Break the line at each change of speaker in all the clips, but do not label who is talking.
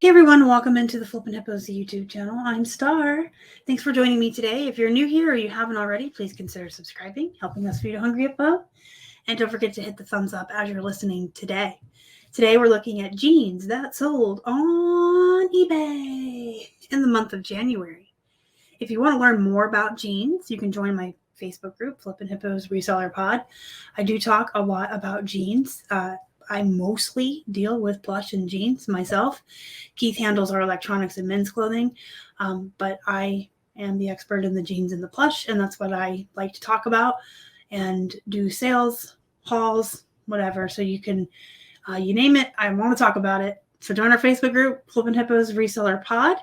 Hey everyone, welcome into the Flippin' Hippos YouTube channel. I'm Star. Thanks for joining me today. If you're new here or you haven't already, please consider subscribing, helping us feed a hungry hippo. And don't forget to hit the thumbs up as you're listening today. Today we're looking at jeans that sold on eBay in the month of January. If you want to learn more about jeans, you can join my Facebook group, Flippin' Hippos Reseller Pod. I do talk a lot about jeans. I mostly deal with plush and jeans myself. Keith handles our electronics and men's clothing, but I am the expert in the jeans and the plush, and that's what I like to talk about and do sales, hauls, whatever. So you can, you name it, I want to talk about it. So join our Facebook group, Flippin' Hippos Reseller Pod.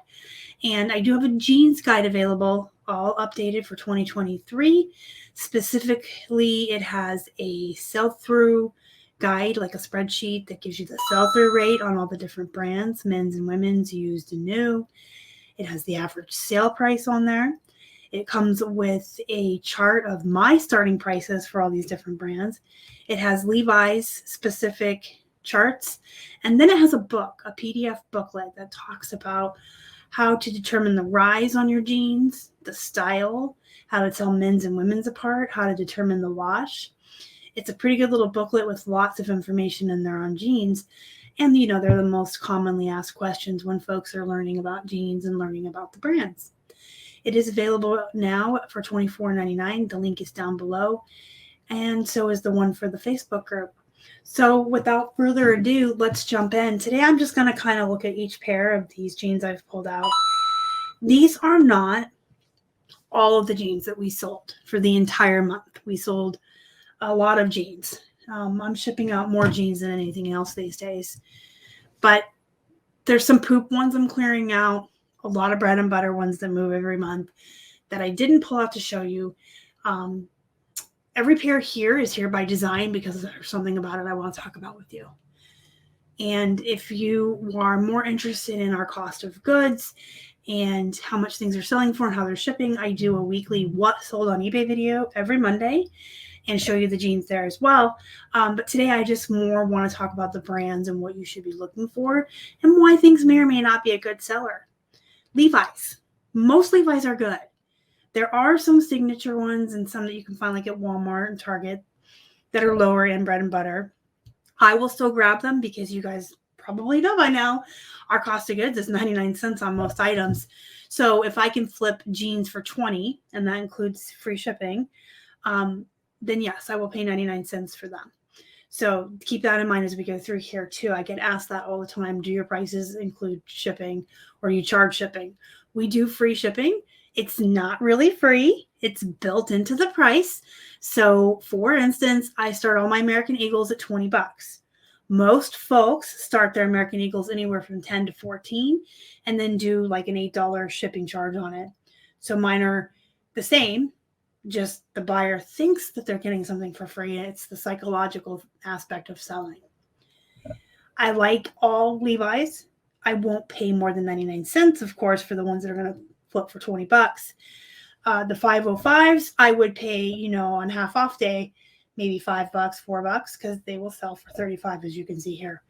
And I do have a jeans guide available, all updated for 2023. Specifically, it has a sell-through guide, like a spreadsheet that gives you the sell-through rate on all the different brands, men's and women's, used and new. It has the average sale price on there. It comes with a chart of my starting prices for all these different brands. It has Levi's specific charts. And then it has a book, a PDF booklet that talks about how to determine the rise on your jeans, the style, how to tell men's and women's apart, how to determine the wash. It's a pretty good little booklet with lots of information in there on jeans. And, you know, they're the most commonly asked questions when folks are learning about jeans and learning about the brands. It is available now for $24.99. The link is down below. And so is the one for the Facebook group. So without further ado, let's jump in. Today, I'm just going to kind of look at each pair of these jeans I've pulled out. These are not all of the jeans that we sold for the entire month. We sold a lot of jeans. I'm shipping out more jeans than anything else these days. But there's some poop ones I'm clearing out, a lot of bread and butter ones that move every month that I didn't pull out to show you. Every pair here is here by design because there's something about it I want to talk about with you. And if you are more interested in our cost of goods and how much things are selling for and how they're shipping, I do a weekly what sold on eBay video every Monday and show you the jeans there as well. But today I just more want to talk about the brands and what you should be looking for and why things may or may not be a good seller. Levi's. Most Levi's are good. There are some signature ones and some that you can find like at Walmart and Target that are lower end bread and butter. I will still grab them because you guys probably know by now our cost of goods is 99 cents on most items. So if I can flip jeans for 20, and that includes free shipping, then yes, I will pay 99 cents for them. So keep that in mind as we go through here too. I get asked that all the time. Do your prices include shipping or you charge shipping? We do free shipping. It's not really free. It's built into the price. So for instance, I start all my American Eagles at 20 bucks. Most folks start their American Eagles anywhere from 10 to 14 and then do like an $8 shipping charge on it. So mine are the same. Just the buyer thinks that they're getting something for free. It's the psychological aspect of selling. I like all Levi's. I won't pay more than 99 cents, of course, for the ones that are going to flip for 20 bucks. The 505s, I would pay, you know, on half off day, maybe $5, $4, because they will sell for 35, as you can see here.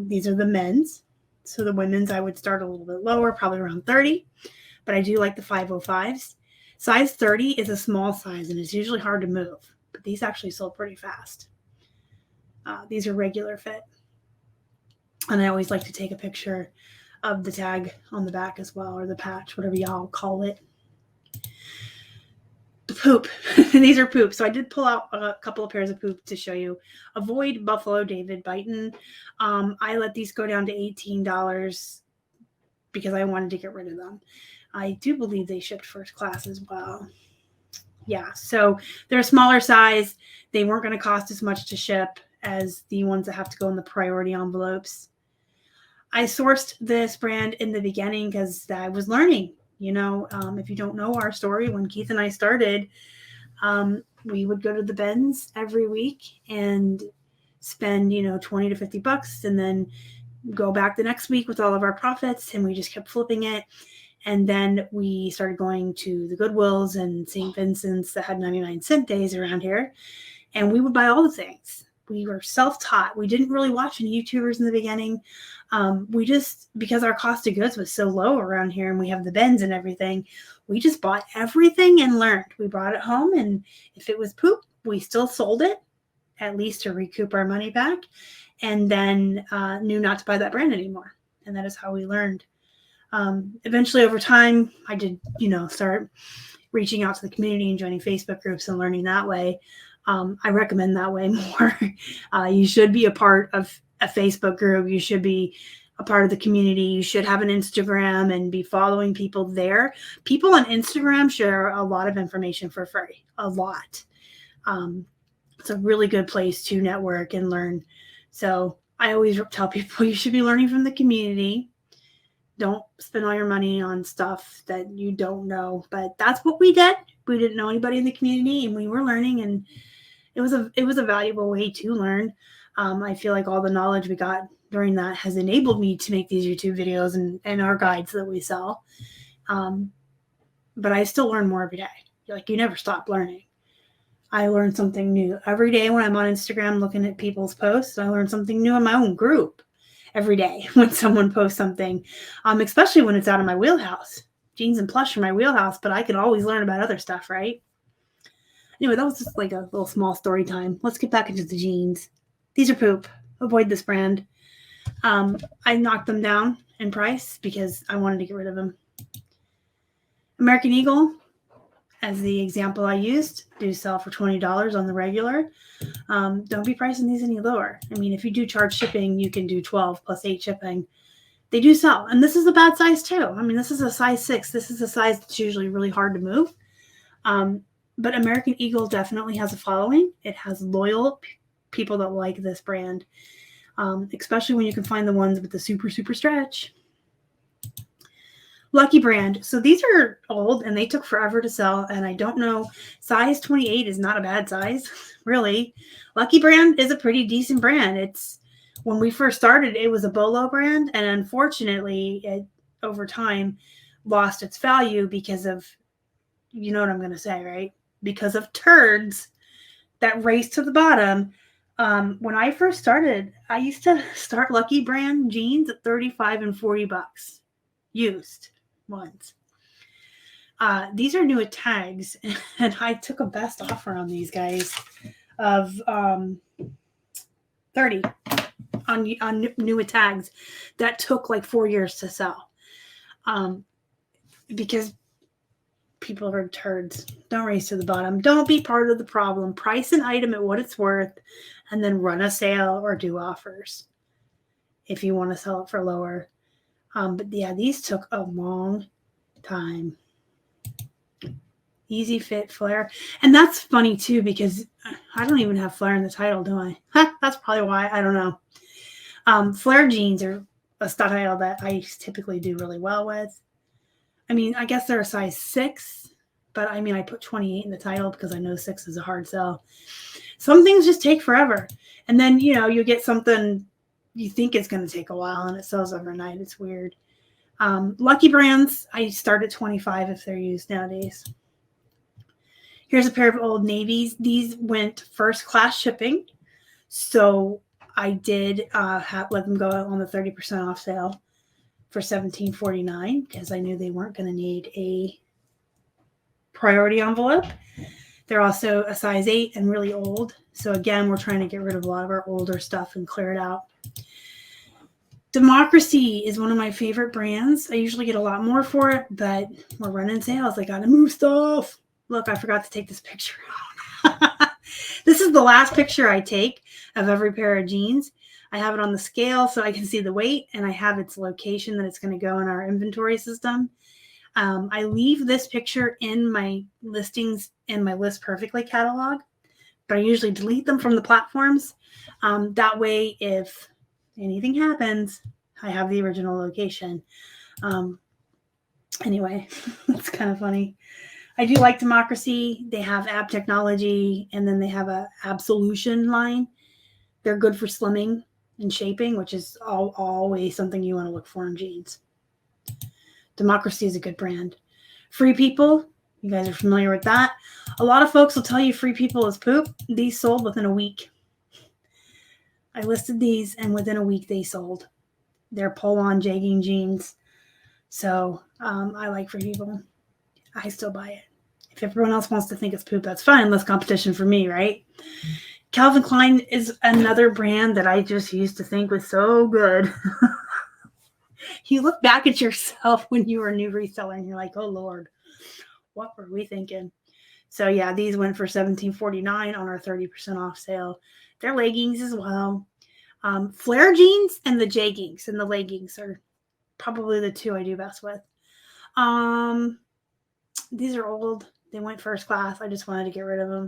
These are the men's. So the women's, I would start a little bit lower, probably around 30. But I do like the 505s. Size 30 is a small size, and it's usually hard to move. But these actually sold pretty fast. These are regular fit. And I always like to take a picture of the tag on the back as well, or the patch, whatever y'all call it. The poop. These are poop. So I did pull out a couple of pairs of poop to show you. Avoid Buffalo David Biton. I let these go down to $18 because I wanted to get rid of them. I do believe they shipped first class as well. Yeah, so they're a smaller size. They weren't going to cost as much to ship as the ones that have to go in the priority envelopes. I sourced this brand in the beginning because I was learning. You know, if you don't know our story, when Keith and I started, we would go to the bins every week and spend, you know, 20 to 50 bucks and then go back the next week with all of our profits, and we just kept flipping it. And then we started going to the Goodwills and St. Vincent's that had 99 cent days around here. And we would buy all the things. We were self-taught. We didn't really watch any YouTubers in the beginning. We just, because our cost of goods was so low around here and we have the bins and everything, we just bought everything and learned. We brought it home, and if it was poop, we still sold it, at least to recoup our money back, and then knew not to buy that brand anymore. And that is how we learned. Eventually, over time, I did, start reaching out to the community and joining Facebook groups and learning that way. I recommend that way more. You should be a part of a Facebook group. You should be a part of the community. You should have an Instagram and be following people there. People on Instagram share a lot of information for free, a lot. It's a really good place to network and learn. So I always tell people you should be learning from the community. Don't spend all your money on stuff that you don't know. But that's what we did. We didn't know anybody in the community, and we were learning, and it was a valuable way to learn. I feel like all the knowledge we got during that has enabled me to make these YouTube videos and our guides that we sell. But I still learn more every day. Like, you never stop learning. I learn something new every day when I'm on Instagram looking at people's posts. I learn something new in my own group every day when someone posts something, especially when it's out of my wheelhouse. Jeans and plush are my wheelhouse, but I can always learn about other stuff, right? Anyway, that was just like a little small story time. Let's get back into the jeans. These are poop. Avoid this brand. I knocked them down in price because I wanted to get rid of them. American Eagle, as the example I used, do sell for $20 on the regular. Don't be pricing these any lower. I mean, if you do charge shipping, you can do 12 plus 8 shipping. They do sell. And this is a bad size too. I mean, this is a size 6. This is a size that's usually really hard to move. But American Eagle definitely has a following. It has loyal people that like this brand, especially when you can find the ones with the super, super stretch. Lucky brand. So these are old and they took forever to sell. And I don't know, size 28 is not a bad size, really. Lucky brand is a pretty decent brand. When we first started, it was a Bolo brand. And unfortunately, it over time lost its value because of, you know what I'm going to say, right? Because of turds that race to the bottom. When I first started, I used to start Lucky brand jeans at $35 and $40 used ones. These are new at tags, and I took a best offer on these guys of $30 on new at tags. That took like 4 years to sell, because people are turds. Don't race to the bottom. Don't be part of the problem. Price an item at what it's worth, and then run a sale or do offers if you want to sell it for lower. But yeah, these took a long time. Easy fit flare. And that's funny too, because I don't even have flare in the title, do I? That's probably why. I don't know. Flare jeans are a style that I typically do really well with. I mean, I guess they're a size 6, but I mean, I put 28 in the title because I know 6 is a hard sell. Some things just take forever. And then, you get something you think it's going to take a while and it sells overnight. It's weird. Lucky brands, I start at 25 if they're used nowadays. Here's a pair of Old Navies. These went first class shipping. So I did let them go on the 30% off sale for $17.49 because I knew they weren't going to need a priority envelope. They're also a size 8 and really old. So again, we're trying to get rid of a lot of our older stuff and clear it out. Democracy is one of my favorite brands. I usually get a lot more for it, but we're running sales. I got to move stuff. Look, I forgot to take this picture out. This is the last picture I take of every pair of jeans. I have it on the scale so I can see the weight, and I have its location that it's going to go in our inventory system. I leave this picture in my listings in my List Perfectly catalog, but I usually delete them from the platforms. That way, if anything happens, I have the original location. Anyway, it's kind of funny. I do like Democracy. They have ab technology, and then they have a Absolution line. They're good for slimming and shaping, which is always something you want to look for in jeans. Democracy is a good brand. Free People, you guys are familiar with that. A lot of folks will tell you Free People is poop. These sold within a week. I listed these, and within a week they sold. They're pull-on jegging jeans. So I like for people. I still buy it. If everyone else wants to think it's poop, that's fine. Less competition for me, right? Calvin Klein is another brand that I just used to think was so good. You look back at yourself when you were a new reseller and you're like, oh, Lord, what were we thinking? So, yeah, these went for $17.49 on our 30% off sale. They're leggings as well. Flare jeans and the jeggings and the leggings are probably the two I do best with. These are old. They went first class. I just wanted to get rid of them.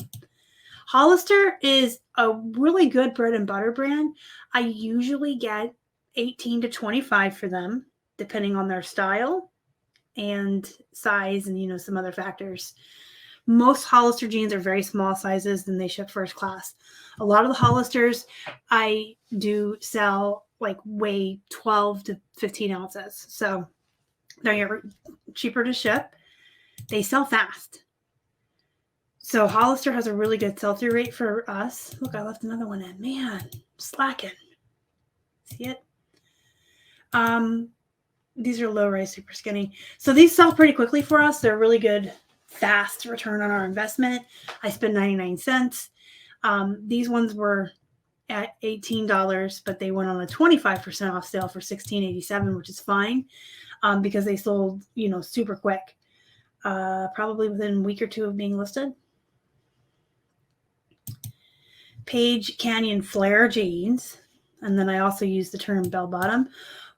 Hollister is a really good bread and butter brand. I usually get 18 to 25 for them, depending on their style and size and, some other factors. Most Hollister jeans are very small sizes, and they ship first class. A lot of the Hollisters I do sell weigh 12 to 15 ounces. So they're cheaper to ship. They sell fast. So Hollister has a really good sell-through rate for us. Look, I left another one in. Man, slacking. See it? These are low-rise, super skinny. So these sell pretty quickly for us. They're really good, fast return on our investment. I spent 99 cents. These ones were at $18, but they went on a 25% off sale for $16.87, which is fine because they sold, super quick. Probably within a week or two of being listed. Page Canyon Flare jeans. And then I also use the term bell bottom.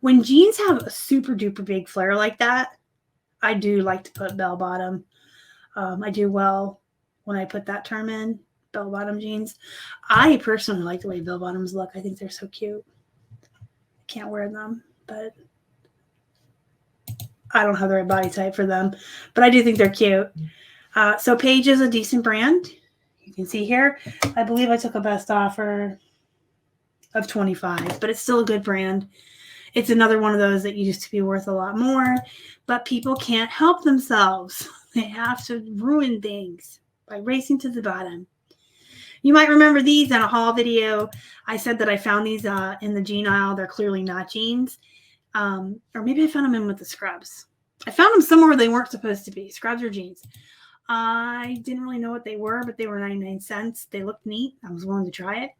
When jeans have a super duper big flare like that, I do like to put bell bottom. I do well when I put that term in, bell bottom jeans. I personally like the way bell bottoms look. I think they're so cute. I can't wear them, but I don't have the right body type for them. But I do think they're cute. So Page is a decent brand. You can see here, I believe I took a best offer of 25, but it's still a good brand. It's another one of those that used to be worth a lot more, but people can't help themselves. They have to ruin things by racing to the bottom. You might remember these in a haul video. I said that I found these in the jean aisle. They're clearly not jeans. Or maybe I found them in with the scrubs. I found them somewhere where they weren't supposed to be. Scrubs or jeans. I didn't really know what they were, but they were 99 cents. They looked neat. I was willing to try it.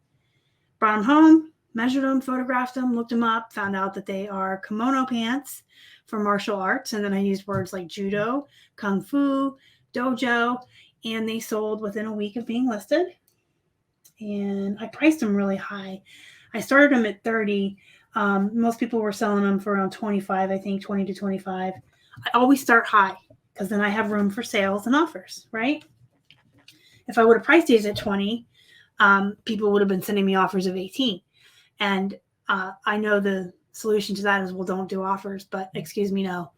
Brought them home, measured them, photographed them, looked them up, found out that they are kimono pants for martial arts. And then I used words like judo, kung fu, dojo, and they sold within a week of being listed. And I priced them really high. I started them at 30. Most people were selling them for around 25, I think 20 to 25. I always start high because then I have room for sales and offers, right? If I would have priced these at 20, people would have been sending me offers of 18. And I know the solution to that is, well, don't do offers, but excuse me, no.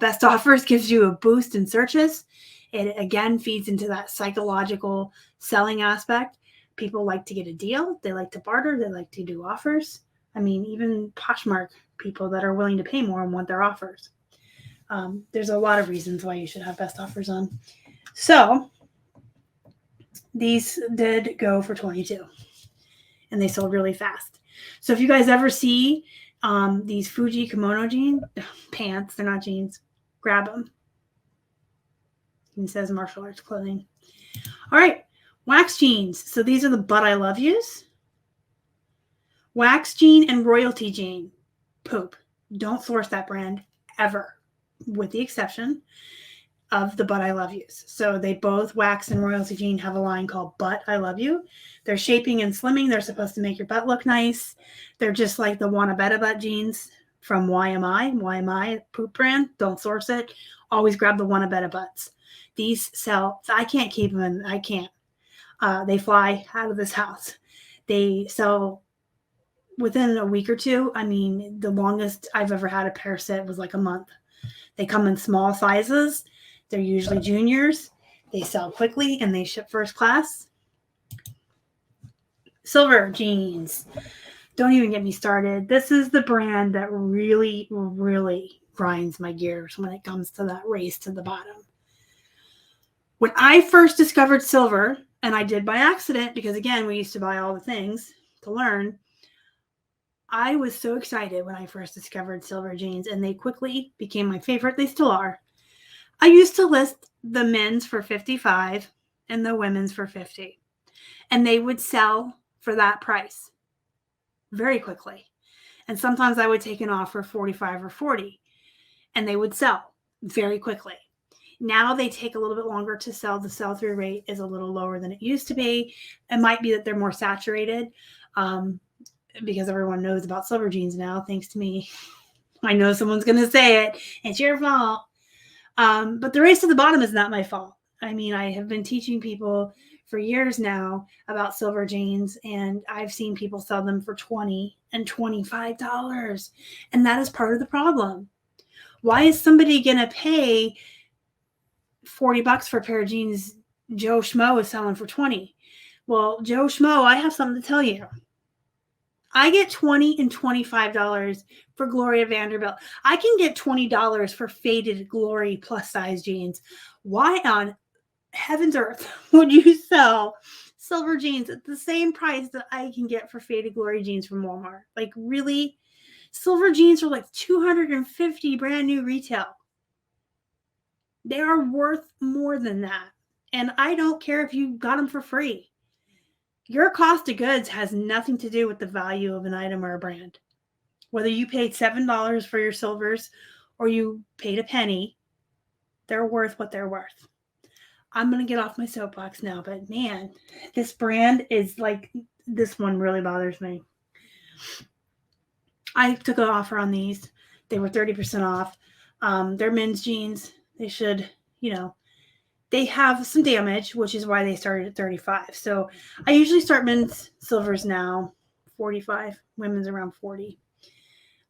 Best offers gives you a boost in searches. It, again, feeds into that psychological selling aspect. People like to get a deal. They like to barter. They like to do offers. I mean, even Poshmark people that are willing to pay more and want their offers. There's a lot of reasons why you should have best offers on. So these did go for 22 and they sold really fast. So if you guys ever see these Fuji kimono jean pants, they're not jeans, grab them. It says martial arts clothing. All right, wax jeans. So these are the But I Love Yous. Wax jean and royalty jean. Poop. Don't source that brand ever, with the exception of the But I Love Yous. So they both, wax and royalty jean, have a line called But I Love You. They're shaping and slimming. They're supposed to make your butt look nice. They're just like the Wanna Betta Butt jeans from YMI. YMI, poop brand. Don't source it. Always grab the Wanna Betta Butts. These sell. I can't keep them. I can't. They fly out of this house. They sell within a week or two. I mean, the longest I've ever had a pair sit was like a month. They come in small sizes. They're usually juniors. They sell quickly and they ship first class. Silver jeans. Don't even get me started. This is the brand that really, really grinds my gears when it comes to that race to the bottom. When I first discovered silver, and I did by accident because, again, we used to buy all the things to learn, I was so excited when I first discovered silver jeans, and they quickly became my favorite. They still are. I used to list the men's for $55 and the women's for $50, and they would sell for that price very quickly. And sometimes I would take an offer $45 or $40, and they would sell very quickly. Now they take a little bit longer to sell. The sell-through rate is a little lower than it used to be. It might be that they're more saturated because everyone knows about silver jeans now, thanks to me. I know someone's going to say it. It's your fault. But the race to the bottom is not my fault. I mean, I have been teaching people for years now about silver jeans, and I've seen people sell them for $20 and $25. And that is part of the problem. Why is somebody going to pay $40 for a pair of jeans Joe Schmo is selling for $20? Well, Joe Schmo, I have something to tell you. I get $20 and $25 for Gloria Vanderbilt. I can get $20 for faded Glory plus size jeans. Why on heaven's earth would you sell silver jeans at the same price that I can get for faded Glory jeans from Walmart? Like, really? Silver jeans are like $250 brand new retail. They are worth more than that. And I don't care if you got them for free. Your cost of goods has nothing to do with the value of an item or a brand. Whether you paid $7 for your silvers or you paid a penny, they're worth what they're worth. I'm going to get off my soapbox now, but man, this brand is like, this one really bothers me. I took an offer on these. They were 30% off. They're men's jeans. They should, they have some damage, which is why they started at 35. So I usually start men's silvers now, 45, women's around 40.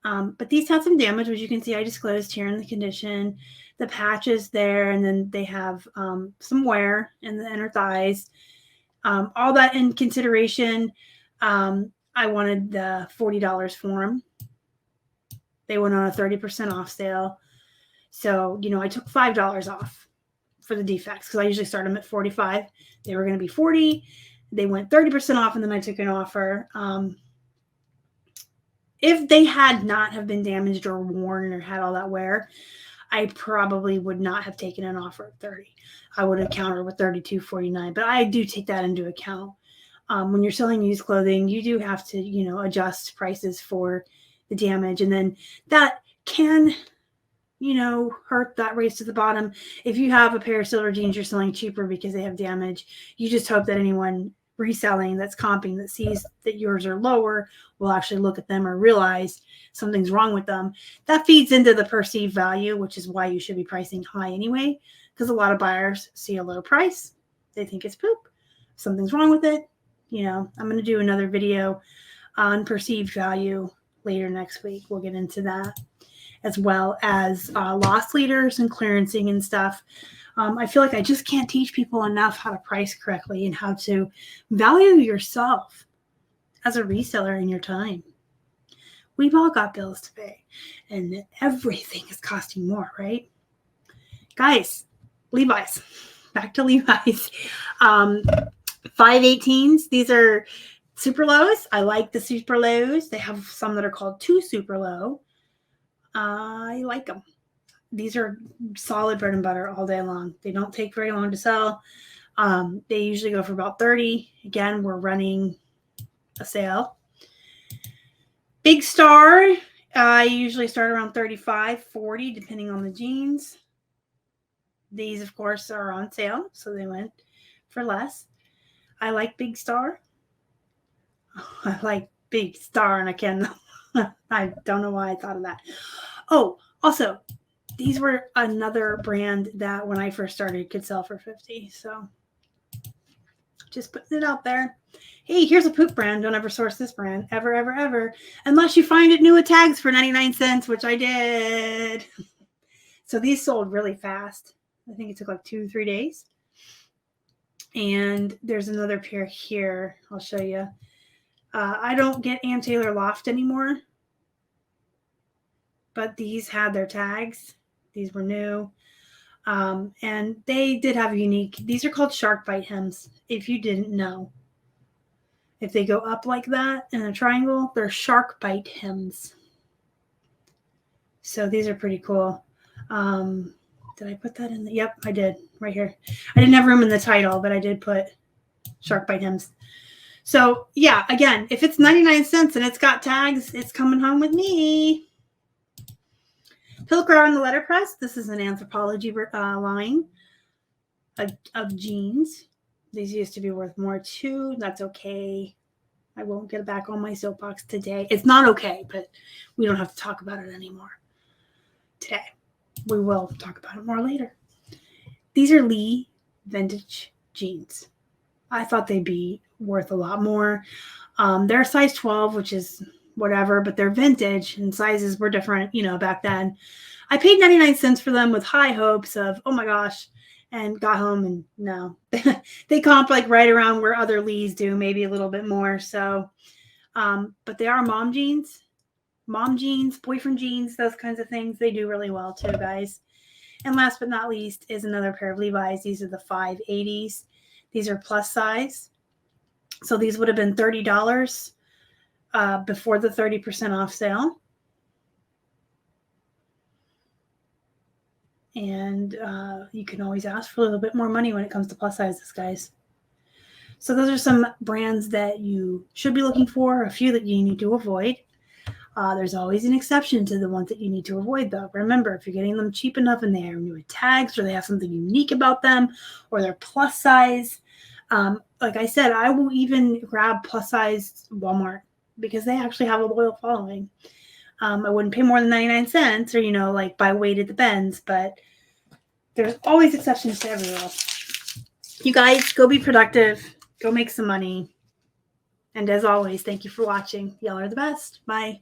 But these have some damage, which you can see I disclosed here in the condition. The patch is there, and then they have some wear in the inner thighs. All that in consideration, I wanted the $40 for them. They went on a 30% off sale. So, I took $5 off for the defects because I usually start them at 45. They were going to be 40. They went 30% off, and then I took an offer. If they had not have been damaged or worn or had all that wear, I probably would not have taken an offer at 30. I would have countered with $32.49, but I do take that into account. When you're selling used clothing, you do have to, adjust prices for the damage, and then that can, hurt that race to the bottom. If you have a pair of silver jeans you're selling cheaper because they have damage, you just hope that anyone reselling that's comping that sees that yours are lower will actually look at them or realize something's wrong with them. That feeds into the perceived value, which is why you should be pricing high anyway, because a lot of buyers see a low price. They think it's poop. Something's wrong with it. I'm going to do another video on perceived value later next week. We'll get into that, as well as loss leaders and clearancing and stuff. I feel like I just can't teach people enough how to price correctly and how to value yourself as a reseller in your time. We've all got bills to pay, and everything is costing more, right? Guys, Levi's. Back to Levi's. 518s. These are super lows. I like the super lows. They have some that are called too super low. I like them. These are solid bread and butter all day long. They don't take very long to sell. They usually go for about 30. Again, we're running a sale. Big Star, I usually start around 35, 40, depending on the jeans. These, of course, are on sale, so they went for less. I like Big Star. I like Big Star, and I don't know why I thought of that. Oh, also, these were another brand that when I first started could sell for 50. So just putting it out there. Hey, here's a poop brand. Don't ever source this brand. Ever, ever, ever. Unless you find it new with tags for 99 cents, which I did. So these sold really fast. I think it took like 2-3 days. And there's another pair here. I'll show you. I don't get Ann Taylor Loft anymore. But these had their tags. These were new. And they did have these are called shark bite hems, if you didn't know. If they go up like that in a triangle, they're shark bite hems. So these are pretty cool. Did I put that in? Yep, I did right here. I didn't have room in the title, but I did put shark bite hems. So yeah, again, if it's 99 cents and it's got tags, it's coming home with me. Pilcrow on the letterpress. This is an Anthropology line of jeans. These used to be worth more too. That's okay. I won't get back on my soapbox today. It's not okay, but we don't have to talk about it anymore today. We will talk about it more later. These are Lee vintage jeans. I thought they'd be worth a lot more. They're a size 12, which is whatever, but they're vintage and sizes were different, back then. I paid 99 cents for them with high hopes of, oh my gosh, and got home and no. They comp like right around where other Lees do, maybe a little bit more. So, but they are mom jeans, boyfriend jeans, those kinds of things. They do really well too, guys. And last but not least is another pair of Levi's. These are the 580s. These are plus size. So these would have been $30 before the 30% off sale. And you can always ask for a little bit more money when it comes to plus sizes, guys. So those are some brands that you should be looking for, a few that you need to avoid. There's always an exception to the ones that you need to avoid, though. Remember, if you're getting them cheap enough and they are new tags or they have something unique about them or they're plus size, like I said, I will even grab plus size Walmart because they actually have a loyal following. I wouldn't pay more than 99 cents or, like by weight at the bends, but there's always exceptions to every rule. You guys, go be productive. Go make some money. And as always, thank you for watching. Y'all are the best. Bye.